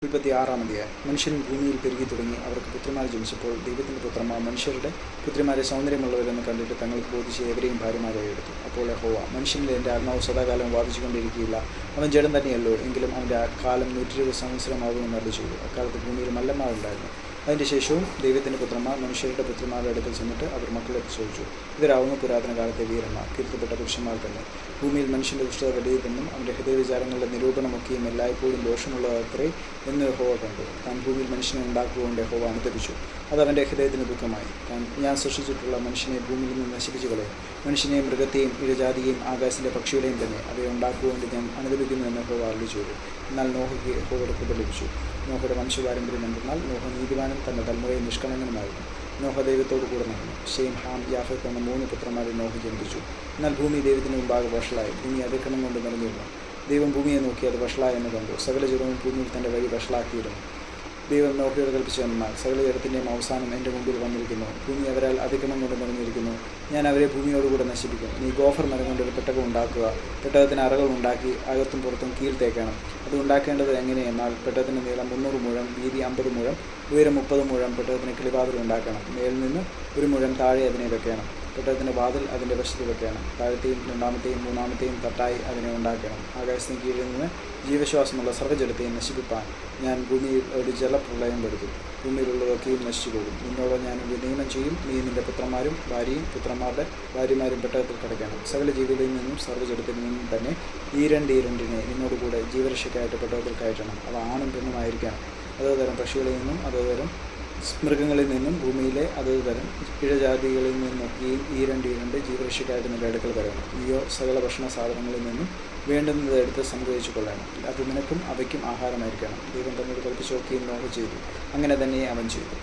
ഉൽപ്പത്തി 6 അധ്യായം. മനുഷ്യൻ ഭൂമിയിൽ പെരുകി തുടങ്ങി. അവർക്ക് പുത്രിമാർ ജനിച്ചപ്പോൾ ദൈവത്തിൻ്റെ പുത്രന്മാർ മനുഷ്യരുടെ പുത്രിമാരെ സൗന്ദര്യമുള്ളവരെന്ന് കണ്ടിട്ട് തങ്ങൾക്ക് ബോധിച്ച് ഏവരെയും ഭാര്യമാരായി എടുത്തു. അപ്പോൾ യഹോവ, മനുഷ്യനിൽ എൻ്റെ ആത്മാവ് സദാകാലം വാദിച്ചുകൊണ്ടിരിക്കുകയില്ല. അവൻ ജഡം തന്നെയല്ലോ, എങ്കിലും അവൻ്റെ കാലം 120 സംവത്സരമാകുമെന്ന് അരുളി ചെയ്തു. അക്കാലത്ത് ഭൂമിയിൽ മല്ലന്മാരുണ്ടായിരുന്നു. അതിൻ്റെ ശേഷവും ദൈവത്തിൻ്റെ പുത്രന്മാർ മനുഷ്യരുടെ പുത്രിമാരുടെ അടുക്കൽ ചെന്നിട്ട് അവർ മക്കളെ പ്രസവിച്ചു. ഇവരാവുന്നു പുരാതന കാലത്തെ വീരന്മാർ, കീർത്തിപ്പെട്ട പുരുഷന്മാർ തന്നെ. ഭൂമിയിൽ മനുഷ്യൻ്റെ ദുഷ്ടത വലിയതെന്നും അവൻ്റെ ഹൃദയവിചാരങ്ങളുടെ നിരൂപണമൊക്കെയും എല്ലായ്പ്പോഴും ദോഷമുള്ളതത്രേ എന്ന് യഹോവ കണ്ടു. താൻ ഭൂമിയിൽ മനുഷ്യനെ ഉണ്ടാക്കുകൊണ്ട് യഹോവ അനുതപിച്ചു. അത് അവൻ്റെ ഹൃദയത്തിന് ദുഃഖമായി. ഞാൻ സൃഷ്ടിച്ചിട്ടുള്ള മനുഷ്യനെ ഭൂമിയിൽ നിന്ന് നശിപ്പിച്ചു കളയും. മനുഷ്യനെയും മൃഗത്തെയും ഇഴജാതിയെയും ആകാശത്തിലെ പക്ഷികളെയും തന്നെ അവയെ ഉണ്ടാക്കുകൊണ്ട് ഞാൻ അനുദപിക്കുന്നു എന്ന് യഹോവ അരുളി ചെയ്തു. എന്നാൽ നോഹയ്ക്ക് യഹോവയുടെ കൃപ ലഭിച്ചു. നോഹയുടെ വംശപാരമ്പര്യം എന്തെന്നാൽ നോഹ നീതിമാനും തൻ്റെ തലമുറയെ നിഷ്കളങ്കനുമായിരുന്നു. നോഹ ദൈവത്തോടു കൂടെ നടന്നു. ഷേം, ഹാം, യാഫത്ത് എന്ന 3 പുത്രന്മാരെ നോഹ ജനിപ്പിച്ചു. എന്നാൽ ഭൂമി ദൈവത്തിന് മുമ്പാകെ വഷളായി. ഭൂമി അതിക്രമം കൊണ്ട് നിറഞ്ഞിരുന്നു. ദൈവം ഭൂമിയെ നോക്കി അത് വഷളായെന്ന് കണ്ടു. സകല ജഡവും ഭൂമിയിൽ തൻ്റെ വഴി വഷളാക്കിയിരുന്നു. ദൈവം നോഹയോട് കൽപ്പിച്ചു എന്നാൽ, സകല ജഡത്തിൻ്റെയും അവസാനം എൻ്റെ മുമ്പിൽ വന്നിരിക്കുന്നു. ഭൂമി അവരാൽ അതിക്രമം കൊണ്ട് നിറഞ്ഞിരിക്കുന്നു. ഞാൻ അവരെ ഭൂമിയോടുകൂടെ നശിപ്പിക്കും. നീ ഗോഫർ മരം കൊണ്ടൊരു പെട്ടകം ഉണ്ടാക്കുക. പെട്ടകത്തിന് അറകൾ ഉണ്ടാക്കി അകത്തും പുറത്തും കീൽ തേക്കണം. അത് ഉണ്ടാക്കേണ്ടത് എങ്ങനെയെന്നാൽ, പെട്ടകത്തിൻ്റെ നീളം 300 മുഴം, വീതി 50 മുഴം, ഉയരം 30 മുഴം. പെട്ടകത്തിന് കിളിവാതിൽ ഉണ്ടാക്കണം. മേലിൽ നിന്ന് 1 മുഴം താഴെ അതിനെ വെക്കണം. പെട്ടകത്തിൻ്റെ വാതിൽ അതിൻ്റെ വശത്ത് വെക്കണം. താഴത്തെയും 2-ാമത്തെയും 3-ാമത്തെയും തട്ടായി അതിനെ ഉണ്ടാക്കണം. ആകാശത്തിന് കീഴിൽ നിന്ന് ജീവശ്വാസമുള്ള സർവ്വജലത്തെയും നശിപ്പിപ്പാൻ ഞാൻ ഭൂമിയിൽ ഒരു ജലപ്രളയം വരുത്തും. ഭൂമിയിലുള്ളതൊക്കെയും നശിച്ചു പോകും. നിന്നോട് ഞാൻ ഒരു നിയമം ചെയ്യും. നീ നിൻ്റെ പുത്രന്മാരും ഭാര്യയും പുത്രന്മാരുടെ ഭാര്യമാരും പെട്ടകത്തിൽ കിടക്കണം. സകല ജീവികളിൽ നിന്നും സർവ്വജലത്തിൽ നിന്നും തന്നെ ഈരണ്ടിനെ നിന്നോടുകൂടെ ജീവരക്ഷയ്ക്കായിട്ട് പെട്ടകത്തിൽ കയറ്റണം. അവ ആണും പെണ്ണുമായിരിക്കണം. അതേ തരം പക്ഷികളിൽ നിന്നും അതേ തരം മൃഗങ്ങളിൽ നിന്നും ഭൂമിയിലെ അതേ തരം ഇഴജാതികളിൽ നിന്നൊക്കെയും ഈരണ്ട് ജീവരക്ഷയ്ക്കായിട്ട് നിൻ്റെ അടുക്കൽ വരണം. നീയോ സകല ഭക്ഷണ സാധനങ്ങളിൽ നിന്നും വേണ്ടുന്നത് എടുത്ത് സംഗ്രഹിച്ചു കൊള്ളണം. അത് നിനക്കും അവയ്ക്കും ആഹാരമായിരിക്കണം. ദൈവം തന്നോട് കൽപ്പിച്ചൊക്കെയും നോഹ ചെയ്തു. അങ്ങനെ തന്നെ അവൻ ചെയ്തു.